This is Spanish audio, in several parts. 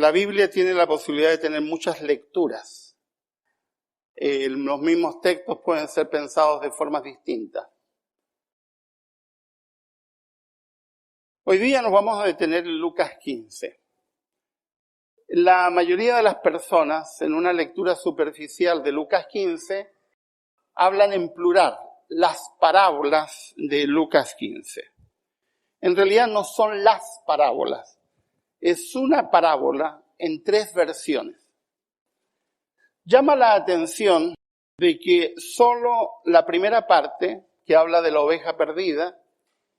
la Biblia tiene la posibilidad de tener muchas lecturas. Los mismos textos pueden ser pensados de formas distintas. Hoy día nos vamos a detener en Lucas 15. La mayoría de las personas, en una lectura superficial de Lucas 15, hablan en plural, las parábolas de Lucas 15. En realidad no son las parábolas, es una parábola en 3 versiones. Llama la atención de que solo la primera parte, que habla de la oveja perdida,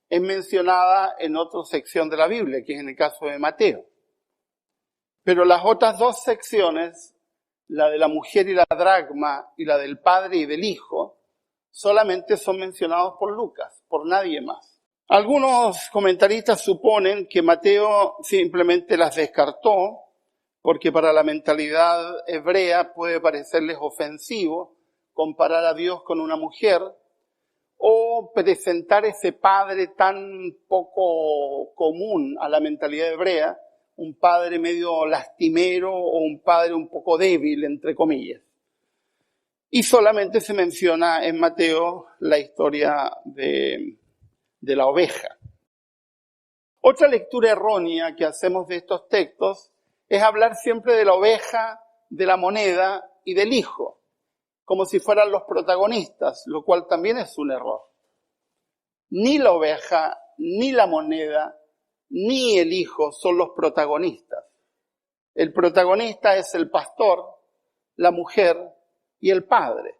es mencionada en otra sección de la Biblia, que es en el caso de Mateo. Pero las otras 2 secciones, la de la mujer y la dracma y la del padre y del hijo, solamente son mencionados por Lucas, por nadie más. Algunos comentaristas suponen que Mateo simplemente las descartó porque para la mentalidad hebrea puede parecerles ofensivo comparar a Dios con una mujer o presentar ese padre tan poco común a la mentalidad hebrea, un padre medio lastimero o un padre un poco débil, entre comillas. Y solamente se menciona en Mateo la historia de la oveja. Otra lectura errónea que hacemos de estos textos es hablar siempre de la oveja, de la moneda y del hijo, como si fueran los protagonistas, lo cual también es un error. Ni la oveja, ni la moneda, ni el hijo son los protagonistas. El protagonista es el pastor, la mujer y el padre,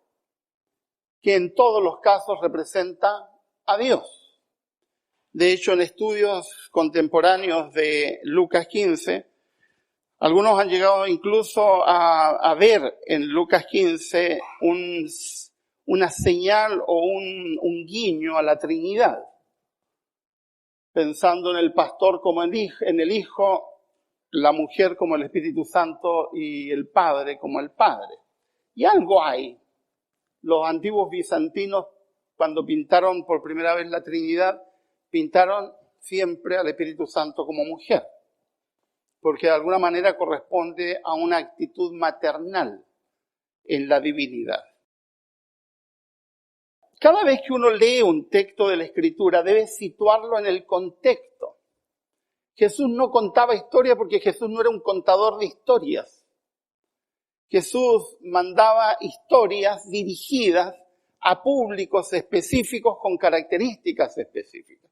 que en todos los casos representa a Dios. De hecho, en estudios contemporáneos de Lucas 15, algunos han llegado incluso a ver en Lucas 15 una señal o un guiño a la Trinidad, pensando en el pastor como en el Hijo, la mujer como el Espíritu Santo y el Padre como el Padre. Y algo hay. Los antiguos bizantinos, cuando pintaron por primera vez la Trinidad, pintaron siempre al Espíritu Santo como mujer, porque de alguna manera corresponde a una actitud maternal en la divinidad. Cada vez que uno lee un texto de la Escritura, debe situarlo en el contexto. Jesús no contaba historia porque Jesús no era un contador de historias. Jesús mandaba historias dirigidas a públicos específicos con características específicas.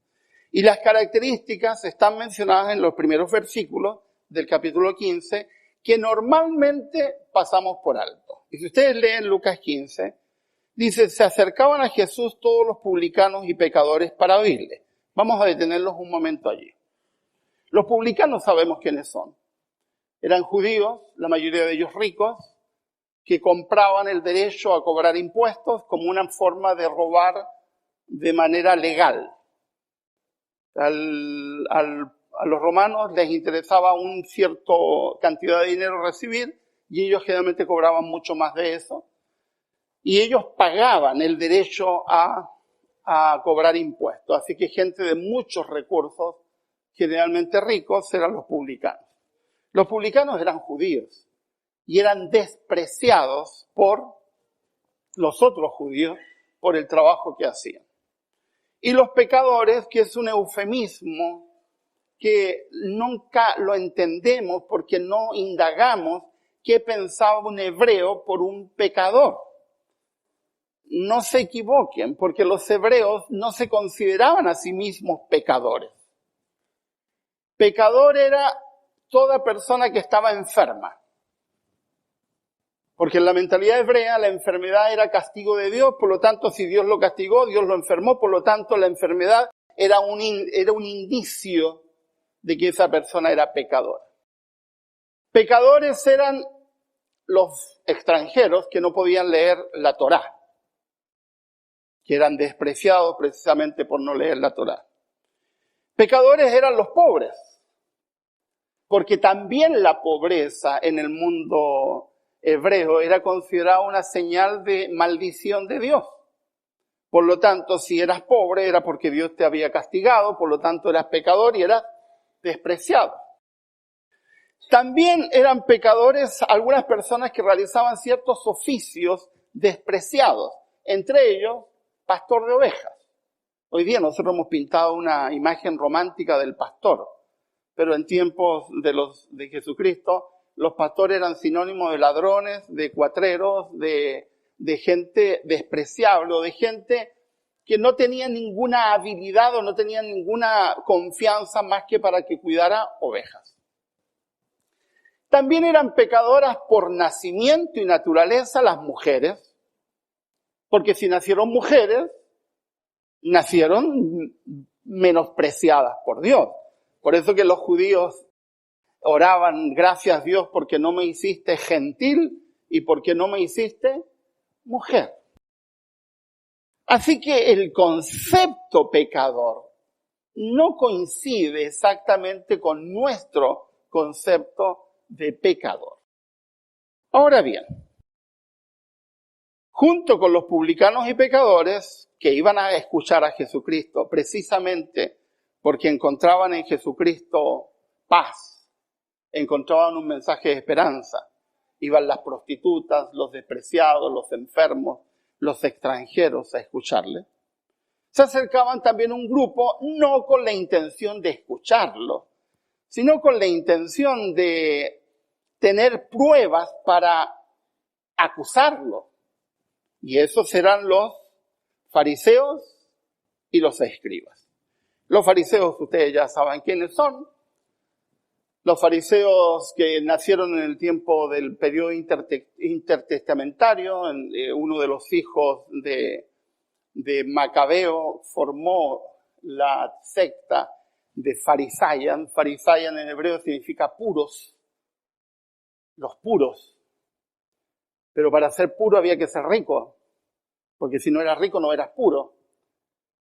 Y las características están mencionadas en los primeros versículos del capítulo 15, que normalmente pasamos por alto. Y si ustedes leen Lucas 15, dice, se acercaban a Jesús todos los publicanos y pecadores para oírle. Vamos a detenerlos un momento allí. Los publicanos sabemos quiénes son. Eran judíos, la mayoría de ellos ricos, que compraban el derecho a cobrar impuestos como una forma de robar de manera legal. A los romanos les interesaba una cierta cantidad de dinero recibir y ellos generalmente cobraban mucho más de eso. Y ellos pagaban el derecho a cobrar impuestos. Así que gente de muchos recursos, generalmente ricos, eran los publicanos. Los publicanos eran judíos y eran despreciados por los otros judíos por el trabajo que hacían. Y los pecadores, que es un eufemismo que nunca lo entendemos porque no indagamos qué pensaba un hebreo por un pecador. No se equivoquen, porque los hebreos no se consideraban a sí mismos pecadores. Pecador era toda persona que estaba enferma. Porque en la mentalidad hebrea la enfermedad era castigo de Dios, por lo tanto si Dios lo castigó, Dios lo enfermó, por lo tanto la enfermedad era un indicio de que esa persona era pecadora. Pecadores eran los extranjeros que no podían leer la Torá, que eran despreciados precisamente por no leer la Torá. Pecadores eran los pobres, porque también la pobreza en el mundo hebreo era considerada una señal de maldición de Dios. Por lo tanto, si eras pobre era porque Dios te había castigado, por lo tanto eras pecador y eras despreciado. También eran pecadores algunas personas que realizaban ciertos oficios despreciados, entre ellos, pastor de ovejas. Hoy día nosotros hemos pintado una imagen romántica del pastor, pero en tiempos de Jesucristo, los pastores eran sinónimos de ladrones, de cuatreros, de gente despreciable, o de gente que no tenía ninguna habilidad o no tenía ninguna confianza más que para que cuidara ovejas. También eran pecadoras por nacimiento y naturaleza las mujeres, porque si nacieron mujeres, nacieron menospreciadas por Dios. Por eso que los judíos oraban, gracias Dios porque no me hiciste gentil y porque no me hiciste mujer. Así que el concepto pecador no coincide exactamente con nuestro concepto de pecador. Ahora bien, junto con los publicanos y pecadores que iban a escuchar a Jesucristo precisamente porque encontraban en Jesucristo paz, encontraban un mensaje de esperanza, iban las prostitutas, los despreciados, los enfermos, los extranjeros a escucharle. Se acercaban también un grupo no con la intención de escucharlo, sino con la intención de tener pruebas para acusarlo. Y esos eran los fariseos y los escribas. Los fariseos, ustedes ya saben quiénes son. Los fariseos que nacieron en el tiempo del periodo intertestamentario, uno de los hijos de Macabeo formó la secta de Farisayan. Farisayan en hebreo significa puros, los puros. Pero para ser puro había que ser rico, porque si no eras rico no eras puro.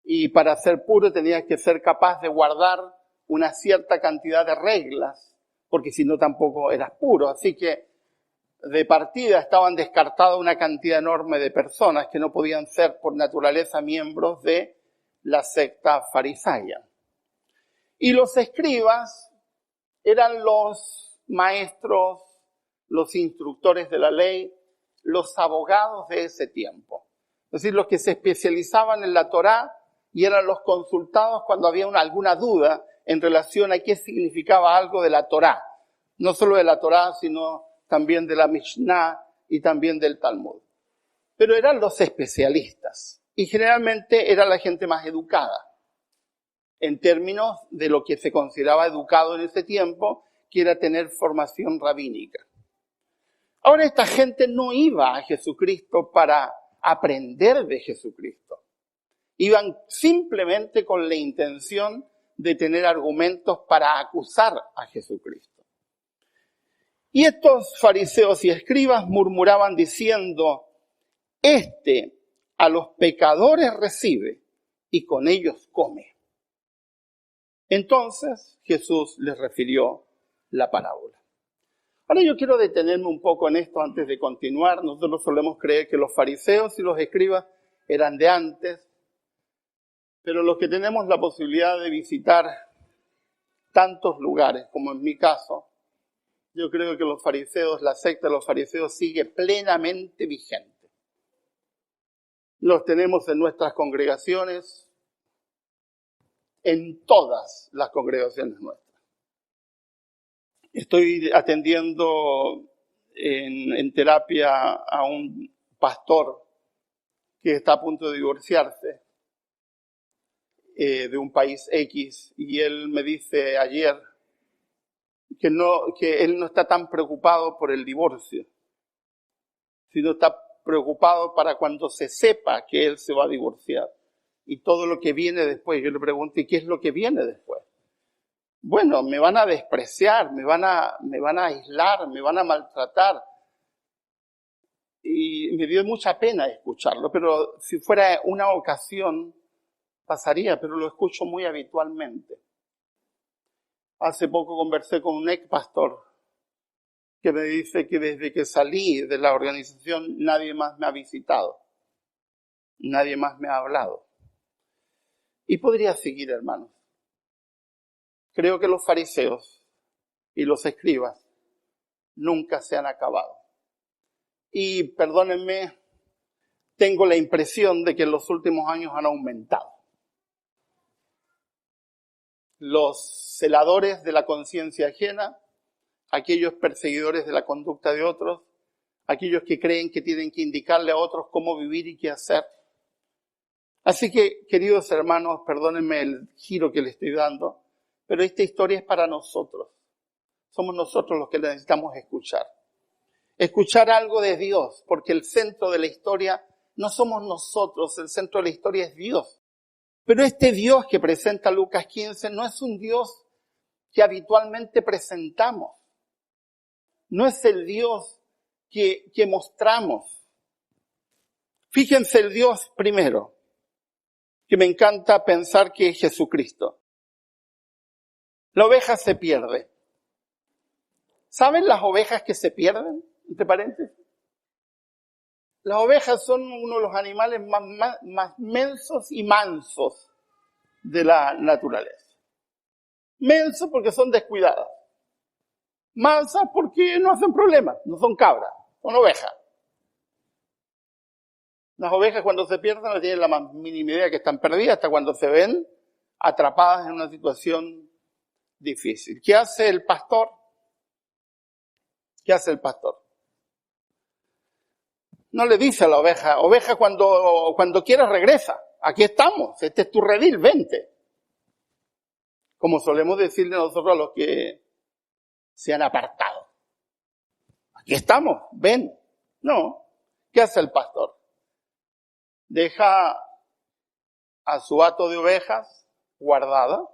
Y para ser puro tenías que ser capaz de guardar una cierta cantidad de reglas, porque si no tampoco eras puro. Así que de partida estaban descartadas una cantidad enorme de personas que no podían ser por naturaleza miembros de la secta farisea. Y los escribas eran los maestros, los instructores de la ley, los abogados de ese tiempo. Es decir, los que se especializaban en la Torá y eran los consultados cuando había alguna duda en relación a qué significaba algo de la Torá. No solo de la Torá, sino también de la Mishnah y también del Talmud. Pero eran los especialistas y generalmente era la gente más educada en términos de lo que se consideraba educado en ese tiempo, que era tener formación rabínica. Ahora esta gente no iba a Jesucristo para aprender de Jesucristo. Iban simplemente con la intención de tener argumentos para acusar a Jesucristo. Y estos fariseos y escribas murmuraban diciendo, a los pecadores recibe y con ellos come. Entonces Jesús les refirió la parábola. Ahora yo quiero detenerme un poco en esto antes de continuar. Nosotros solemos creer que los fariseos y los escribas eran de antes, pero los que tenemos la posibilidad de visitar tantos lugares, como en mi caso, yo creo que los fariseos, la secta de los fariseos sigue plenamente vigente. Los tenemos en nuestras congregaciones, en todas las congregaciones nuestras. Estoy atendiendo en terapia a un pastor que está a punto de divorciarse de un país X, y él me dice ayer que él no está tan preocupado por el divorcio, sino está preocupado para cuando se sepa que él se va a divorciar y todo lo que viene después. Yo le pregunto, ¿y qué es lo que viene después? Bueno, me van a despreciar, me van a aislar, me van a maltratar. Y me dio mucha pena escucharlo, pero si fuera una ocasión pasaría, pero lo escucho muy habitualmente. Hace poco conversé con un ex pastor que me dice que desde que salí de la organización nadie más me ha visitado, nadie más me ha hablado. Y podría seguir, hermanos. Creo que los fariseos y los escribas nunca se han acabado. Y perdónenme, tengo la impresión de que en los últimos años han aumentado. Los celadores de la conciencia ajena, aquellos perseguidores de la conducta de otros, aquellos que creen que tienen que indicarle a otros cómo vivir y qué hacer. Así que, queridos hermanos, perdónenme el giro que le estoy dando, pero esta historia es para nosotros. Somos nosotros los que necesitamos escuchar. Escuchar algo de Dios, porque el centro de la historia no somos nosotros, el centro de la historia es Dios. Pero este Dios que presenta Lucas 15 no es un Dios que habitualmente presentamos. No es el Dios que mostramos. Fíjense el Dios primero, que me encanta pensar que es Jesucristo. La oveja se pierde. ¿Saben las ovejas que se pierden? Entre paréntesis. Las ovejas son uno de los animales más mensos y mansos de la naturaleza. Mensos porque son descuidadas. Mansas porque no hacen problemas, no son cabras, son ovejas. Las ovejas cuando se pierden no tienen la más mínima idea que están perdidas hasta cuando se ven atrapadas en una situación difícil. ¿Qué hace el pastor? ¿Qué hace el pastor? No le dice a la oveja, oveja cuando quieras regresa, aquí estamos, este es tu redil, vente. Como solemos decirle nosotros a los que se han apartado. Aquí estamos, ven. No, ¿qué hace el pastor? Deja a su hato de ovejas guardada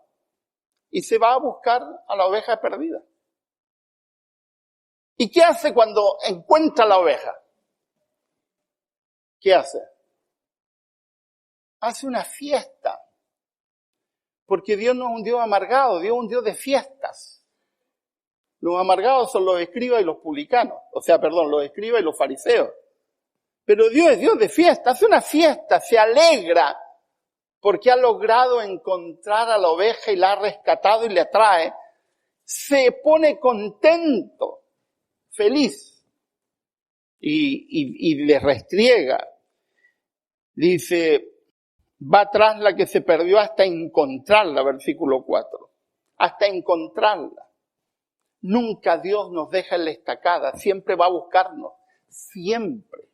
y se va a buscar a la oveja perdida. ¿Y qué hace cuando encuentra la oveja? ¿Qué hace? Hace una fiesta. Porque Dios no es un Dios amargado, Dios es un Dios de fiestas. Los amargados son los escribas y los publicanos. Los escribas y los fariseos. Pero Dios es Dios de fiesta, hace una fiesta, se alegra porque ha logrado encontrar a la oveja y la ha rescatado y le atrae. Se pone contento, feliz y le restriega. Dice, va tras la que se perdió hasta encontrarla, versículo 4. Hasta encontrarla. Nunca Dios nos deja en la estacada, siempre va a buscarnos, siempre.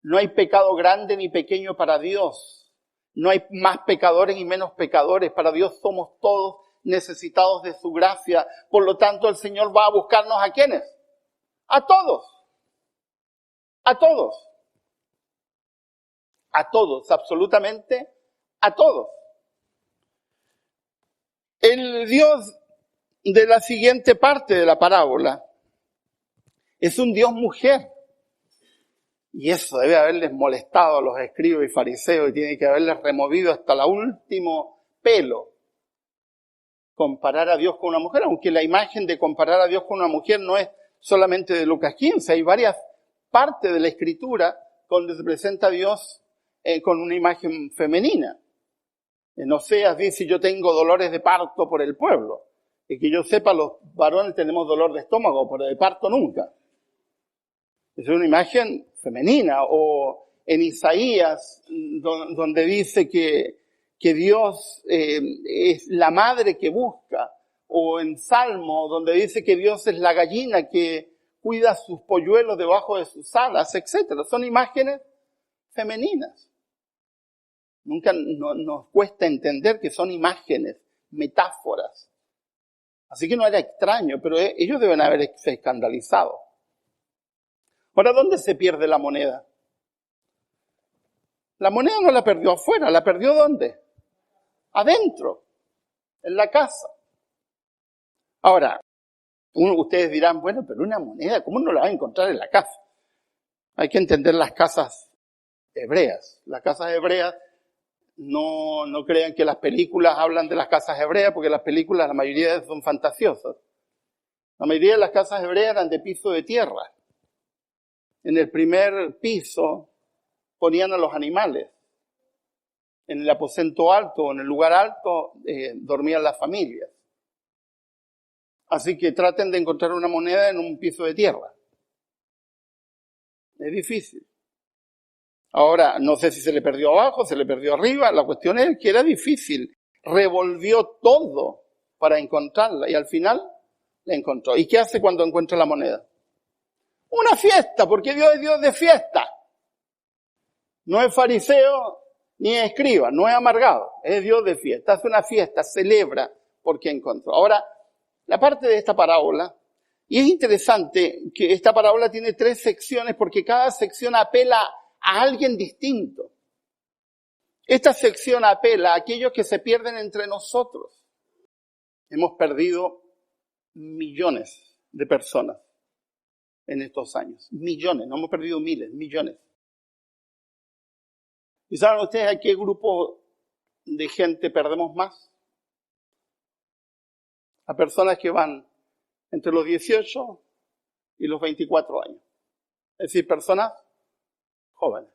No hay pecado grande ni pequeño para Dios. No hay más pecadores ni menos pecadores. Para Dios somos todos necesitados de su gracia. Por lo tanto, el Señor va a buscarnos ¿a quiénes? A todos. A todos. A todos, absolutamente a todos. El Dios de la siguiente parte de la parábola es un Dios mujer. Y eso debe haberles molestado a los escribas y fariseos y tiene que haberles removido hasta el último pelo. Comparar a Dios con una mujer, aunque la imagen de comparar a Dios con una mujer no es solamente de Lucas 15, hay varias partes de la Escritura donde se presenta a Dios con una imagen femenina. En Oseas dice, yo tengo dolores de parto por el pueblo. Y que yo sepa, los varones tenemos dolor de estómago, pero de parto nunca. Es una imagen femenina. O en Isaías, donde dice que Dios es la madre que busca. O en Salmo, donde dice que Dios es la gallina que cuida sus polluelos debajo de sus alas, etc. Son imágenes femeninas. Nunca nos cuesta entender que son imágenes, metáforas. Así que no era extraño, pero ellos deben haberse escandalizado. Ahora, ¿dónde se pierde la moneda? La moneda no la perdió afuera, ¿la perdió dónde? Adentro, en la casa. Ahora, ustedes dirán, bueno, pero una moneda, ¿cómo no la va a encontrar en la casa? Hay que entender las casas hebreas. Las casas hebreas, no crean que las películas hablan de las casas hebreas, porque las películas, la mayoría son fantasiosas. La mayoría de las casas hebreas eran de piso de tierra. En el primer piso ponían a los animales. En el aposento alto, en el lugar alto, dormían las familias. Así que traten de encontrar una moneda en un piso de tierra. Es difícil. Ahora, no sé si se le perdió abajo, se le perdió arriba. La cuestión es que era difícil. Revolvió todo para encontrarla y al final la encontró. ¿Y qué hace cuando encuentra la moneda? Una fiesta, porque Dios es Dios de fiesta. No es fariseo ni es escriba, no es amargado, es Dios de fiesta. Hace una fiesta, celebra porque encontró. Ahora, la parte de esta parábola, y es interesante que esta parábola tiene 3 secciones porque cada sección apela a alguien distinto. Esta sección apela a aquellos que se pierden entre nosotros. Hemos perdido millones de personas en estos años. Millones, no hemos perdido miles, millones. ¿Y saben ustedes a qué grupo de gente perdemos más? A personas que van entre los 18 y los 24 años. Es decir, personas jóvenes.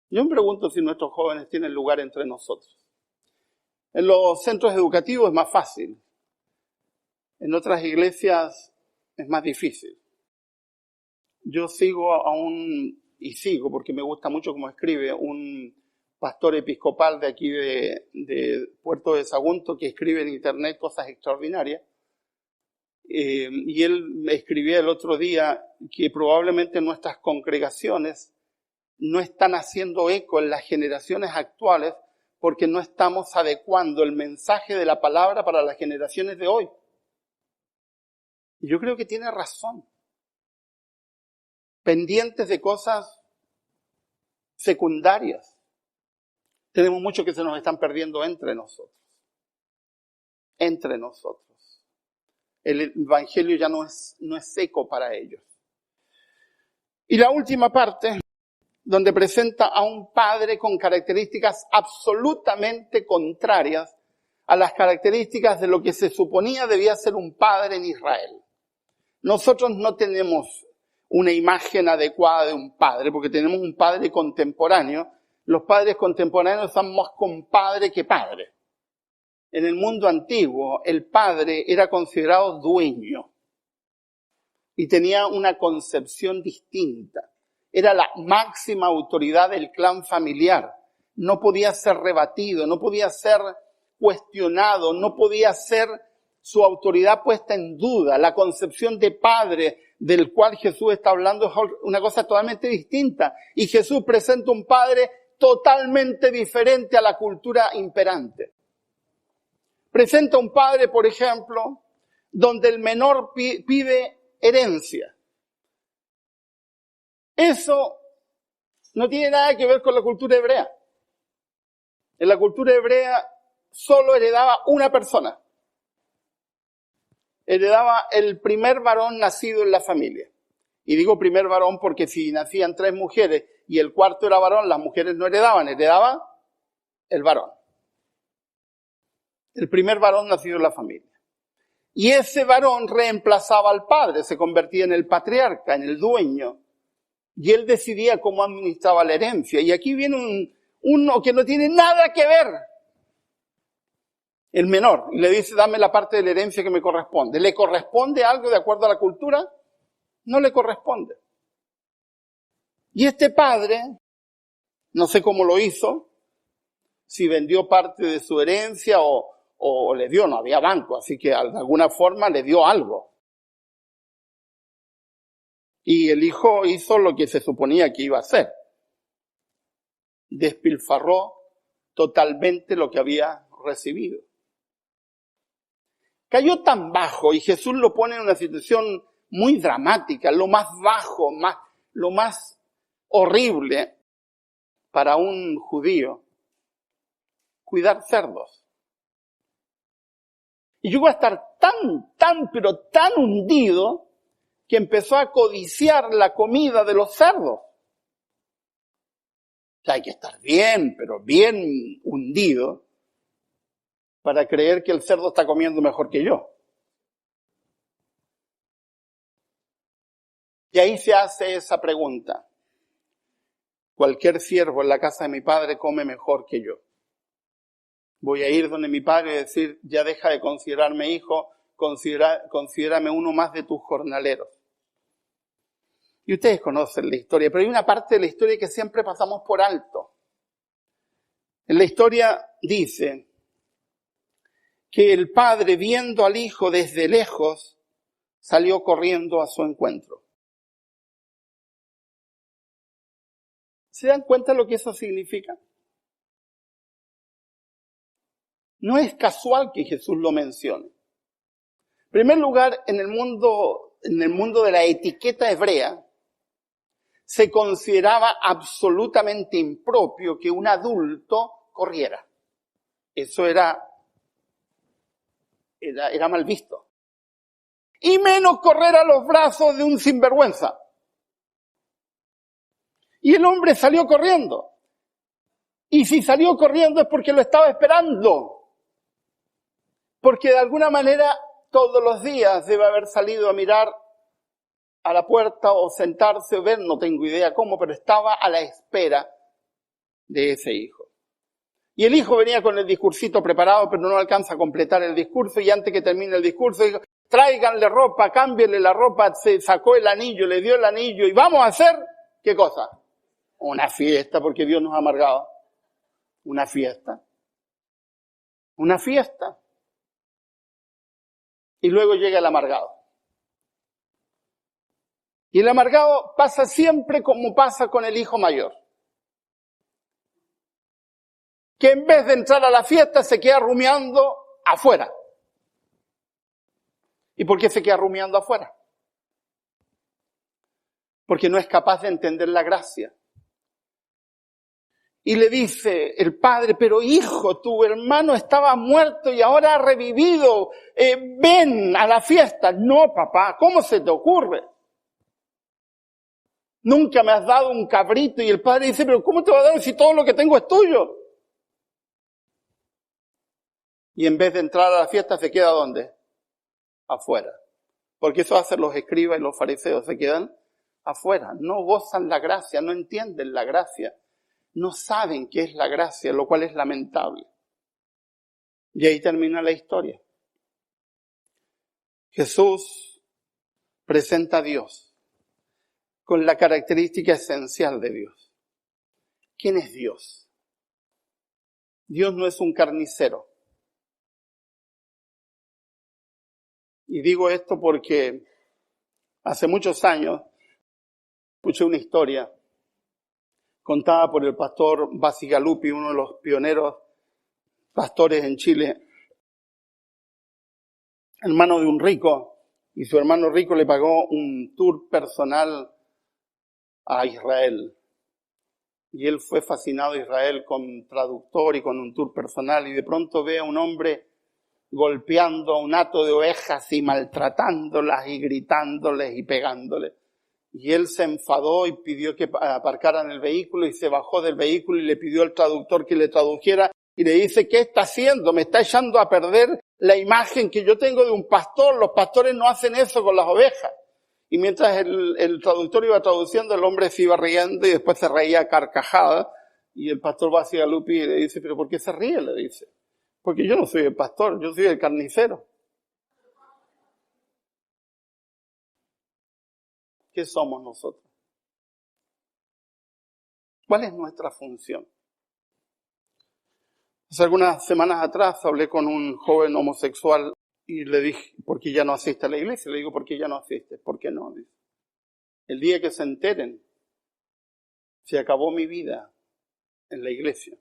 Yo me pregunto si nuestros jóvenes tienen lugar entre nosotros. En los centros educativos es más fácil. En otras iglesias es más difícil. Yo sigo porque me gusta mucho cómo escribe, un pastor episcopal de aquí de Puerto de Sagunto que escribe en internet cosas extraordinarias. Y él me escribía el otro día que probablemente nuestras congregaciones no están haciendo eco en las generaciones actuales porque no estamos adecuando el mensaje de la palabra para las generaciones de hoy. Y yo creo que tiene razón. Pendientes de cosas secundarias. Tenemos mucho que se nos están perdiendo entre nosotros. Entre nosotros. El evangelio ya no es eco para ellos. Y la última parte, donde presenta a un padre con características absolutamente contrarias a las características de lo que se suponía debía ser un padre en Israel. Nosotros no tenemos una imagen adecuada de un padre, porque tenemos un padre contemporáneo. Los padres contemporáneos son más compadre que padre. En el mundo antiguo, el padre era considerado dueño y tenía una concepción distinta. Era la máxima autoridad del clan familiar. No podía ser rebatido, no podía ser cuestionado, no podía ser su autoridad puesta en duda. La concepción de padre del cual Jesús está hablando es una cosa totalmente distinta. Y Jesús presenta un padre totalmente diferente a la cultura imperante. Presenta un padre, por ejemplo, donde el menor pide herencia. Eso no tiene nada que ver con la cultura hebrea. En la cultura hebrea solo heredaba una persona. Heredaba el primer varón nacido en la familia. Y digo primer varón porque si nacían 3 mujeres y el cuarto era varón, las mujeres no heredaban, heredaba el varón. El primer varón nacido en la familia. Y ese varón reemplazaba al padre, se convertía en el patriarca, en el dueño. Y él decidía cómo administraba la herencia. Y aquí viene uno que no tiene nada que ver. El menor, y le dice, dame la parte de la herencia que me corresponde. ¿Le corresponde algo de acuerdo a la cultura? No le corresponde. Y este padre, no sé cómo lo hizo, si vendió parte de su herencia o le dio, no había banco, así que de alguna forma le dio algo. Y el hijo hizo lo que se suponía que iba a hacer. Despilfarró totalmente lo que había recibido. Cayó tan bajo y Jesús lo pone en una situación muy dramática, lo más bajo, lo más horrible para un judío. Cuidar cerdos. Y llegó a estar pero tan hundido que empezó a codiciar la comida de los cerdos. O sea, hay que estar bien, pero bien hundido para creer que el cerdo está comiendo mejor que yo. Y ahí se hace esa pregunta. Cualquier siervo en la casa de mi padre come mejor que yo. Voy a ir donde mi padre y decir, ya deja de considerarme hijo, considérame uno más de tus jornaleros. Y ustedes conocen la historia, pero hay una parte de la historia que siempre pasamos por alto. En la historia dice que el padre, viendo al hijo desde lejos, salió corriendo a su encuentro. ¿Se dan cuenta lo que eso significa? No es casual que Jesús lo mencione. En primer lugar, en el mundo de la etiqueta hebrea, se consideraba absolutamente impropio que un adulto corriera. Eso era mal visto. Y menos correr a los brazos de un sinvergüenza. Y el hombre salió corriendo. Y si salió corriendo es porque lo estaba esperando. Porque de alguna manera todos los días debe haber salido a mirar a la puerta o sentarse o ver, no tengo idea cómo, pero estaba a la espera de ese hijo. Y el hijo venía con el discursito preparado, pero no alcanza a completar el discurso, y antes que termine el discurso dijo, tráiganle ropa, cámbienle la ropa, se sacó el anillo, le dio el anillo, y vamos a hacer, ¿qué cosa? Una fiesta, porque Dios nos ha amargado. Una fiesta. Una fiesta. Y luego llega el amargado. Y el amargado pasa siempre como pasa con el hijo mayor. Que en vez de entrar a la fiesta se queda rumiando afuera. ¿Y por qué se queda rumiando afuera? Porque no es capaz de entender la gracia. Y le dice el padre, pero hijo, tu hermano estaba muerto y ahora ha revivido. Ven a la fiesta. No, papá, ¿cómo se te ocurre? Nunca me has dado un cabrito. Y el padre dice, pero ¿cómo te va a dar si todo lo que tengo es tuyo? Y en vez de entrar a la fiesta se queda ¿dónde? Afuera. Porque eso hacen los escribas y los fariseos, se quedan afuera. No gozan la gracia, no entienden la gracia. No saben qué es la gracia, lo cual es lamentable. Y ahí termina la historia. Jesús presenta a Dios con la característica esencial de Dios. ¿Quién es Dios? Dios no es un carnicero. Y digo esto porque hace muchos años escuché una historia contada por el pastor Bacigalupi, uno de los pioneros pastores en Chile, hermano de un rico, y su hermano rico le pagó un tour personal a Israel. Y él fue fascinado a Israel con traductor y con un tour personal, y de pronto ve a un hombre golpeando a un hato de ovejas y maltratándolas y gritándoles y pegándoles. Y él se enfadó y pidió que aparcaran el vehículo y se bajó del vehículo y le pidió al traductor que le tradujera y le dice, ¿qué está haciendo? Me está echando a perder la imagen que yo tengo de un pastor. Los pastores no hacen eso con las ovejas. Y mientras el traductor iba traduciendo, el hombre se iba riendo y después se reía a carcajada. Y el pastor Bacigalupi le dice, ¿pero por qué se ríe? Le dice, porque yo no soy el pastor, yo soy el carnicero. ¿Qué somos nosotros? ¿Cuál es nuestra función? Hace algunas semanas atrás hablé con un joven homosexual y le dije, ¿por qué ya no asiste a la iglesia? Le digo, ¿por qué ya no asiste? ¿Por qué no? Dice, el día que se enteren, se acabó mi vida en la iglesia.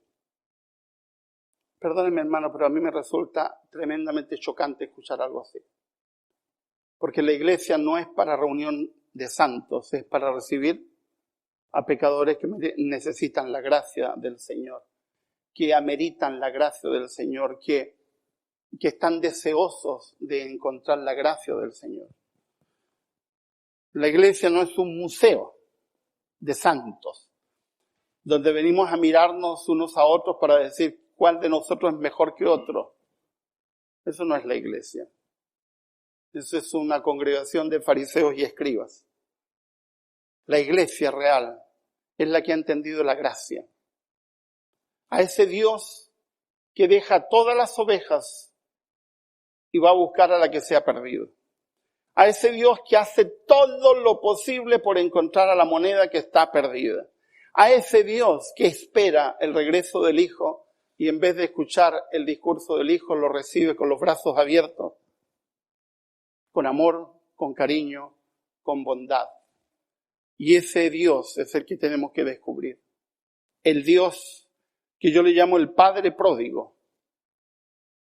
Perdónenme, hermano, pero a mí me resulta tremendamente chocante escuchar algo así. Porque la iglesia no es para reunión de santos, es para recibir a pecadores que necesitan la gracia del Señor, que ameritan la gracia del Señor, que están deseosos de encontrar la gracia del Señor. La iglesia no es un museo de santos, donde venimos a mirarnos unos a otros para decir cuál de nosotros es mejor que otro. Eso no es la iglesia. Eso es una congregación de fariseos y escribas. La iglesia real es la que ha entendido la gracia. A ese Dios que deja todas las ovejas y va a buscar a la que se ha perdido. A ese Dios que hace todo lo posible por encontrar a la moneda que está perdida. A ese Dios que espera el regreso del Hijo y en vez de escuchar el discurso del Hijo lo recibe con los brazos abiertos, con amor, con cariño, con bondad. Y ese Dios es el que tenemos que descubrir. El Dios que yo le llamo el Padre pródigo.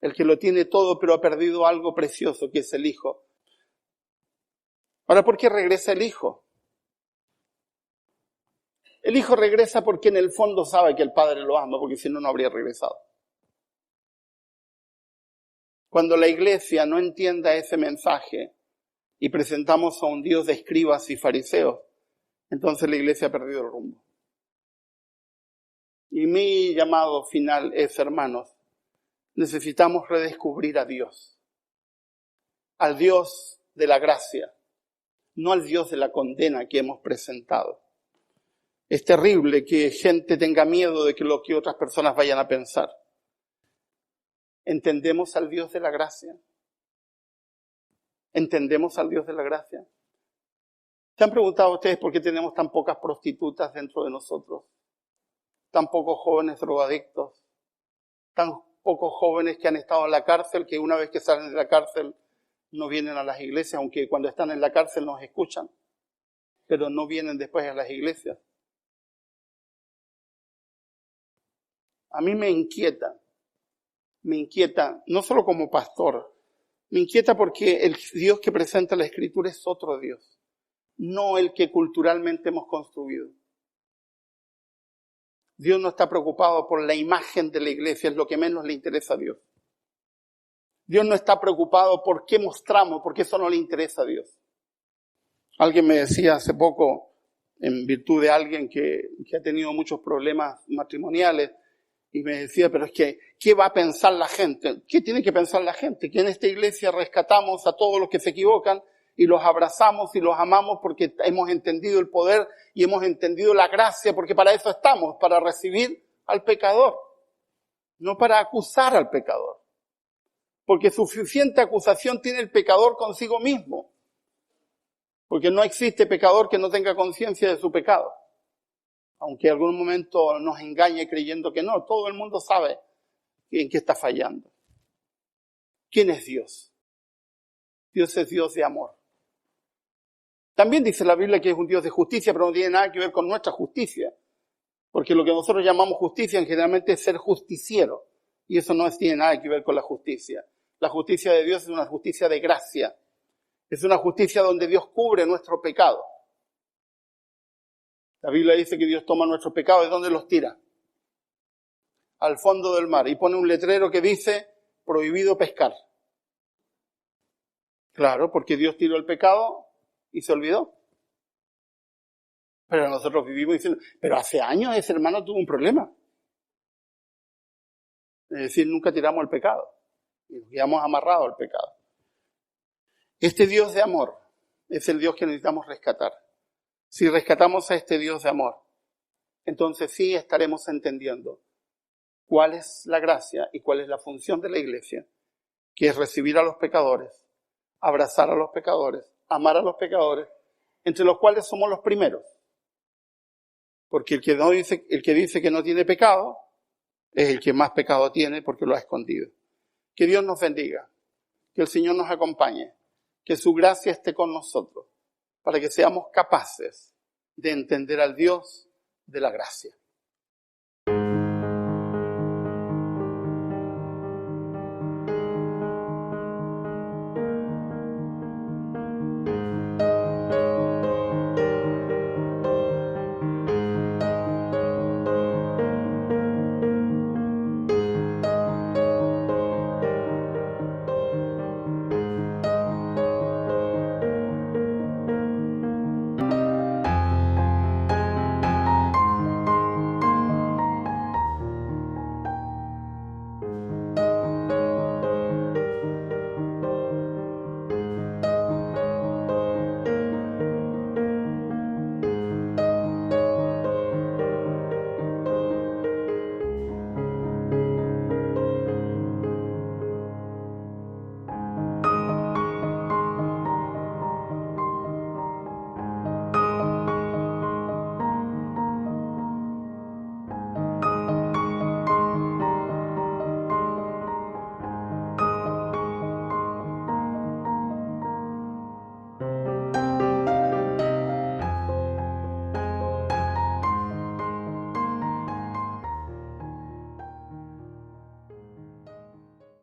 El que lo tiene todo pero ha perdido algo precioso que es el Hijo. Ahora, ¿por qué regresa el Hijo? El Hijo regresa porque en el fondo sabe que el Padre lo ama, porque si no, no habría regresado. Cuando la Iglesia no entienda ese mensaje y presentamos a un Dios de escribas y fariseos, entonces la Iglesia ha perdido el rumbo. Y mi llamado final es, hermanos, necesitamos redescubrir a Dios. Al Dios de la gracia, no al Dios de la condena que hemos presentado. Es terrible que gente tenga miedo de que lo que otras personas vayan a pensar. ¿Entendemos al Dios de la gracia? ¿Entendemos al Dios de la gracia? ¿Se han preguntado ustedes por qué tenemos tan pocas prostitutas dentro de nosotros? Tan pocos jóvenes drogadictos, tan pocos jóvenes que han estado en la cárcel, que una vez que salen de la cárcel no vienen a las iglesias, aunque cuando están en la cárcel nos escuchan, pero no vienen después a las iglesias. A mí me inquieta, no solo como pastor, me inquieta porque el Dios que presenta la Escritura es otro Dios, no el que culturalmente hemos construido. Dios no está preocupado por la imagen de la iglesia, es lo que menos le interesa a Dios. Dios no está preocupado por qué mostramos, porque eso no le interesa a Dios. Alguien me decía hace poco, en virtud de alguien que ha tenido muchos problemas matrimoniales, y me decía, pero es que, ¿qué va a pensar la gente? ¿Qué tiene que pensar la gente? Que en esta iglesia rescatamos a todos los que se equivocan y los abrazamos y los amamos porque hemos entendido el poder y hemos entendido la gracia, porque para eso estamos, para recibir al pecador, no para acusar al pecador. Porque suficiente acusación tiene el pecador consigo mismo. Porque no existe pecador que no tenga conciencia de su pecado. Aunque en algún momento nos engañe creyendo que no, todo el mundo sabe en qué está fallando. ¿Quién es Dios? Dios es Dios de amor. También dice la Biblia que es un Dios de justicia, pero no tiene nada que ver con nuestra justicia. Porque lo que nosotros llamamos justicia generalmente es ser justiciero. Y eso no tiene nada que ver con la justicia. La justicia de Dios es una justicia de gracia. Es una justicia donde Dios cubre nuestro pecado. La Biblia dice que Dios toma nuestros pecados, ¿de dónde los tira? Al fondo del mar. Y pone un letrero que dice, prohibido pescar. Claro, porque Dios tiró el pecado y se olvidó. Pero nosotros vivimos diciendo, pero hace años ese hermano tuvo un problema. Es decir, nunca tiramos el pecado. Y nos quedamos amarrados al pecado. Este Dios de amor es el Dios que necesitamos rescatar. Si rescatamos a este Dios de amor, entonces sí estaremos entendiendo cuál es la gracia y cuál es la función de la iglesia, que es recibir a los pecadores, abrazar a los pecadores, amar a los pecadores, entre los cuales somos los primeros. Porque el que dice que no tiene pecado es el que más pecado tiene porque lo ha escondido. Que Dios nos bendiga, que el Señor nos acompañe, que su gracia esté con nosotros, para que seamos capaces de entender al Dios de la gracia.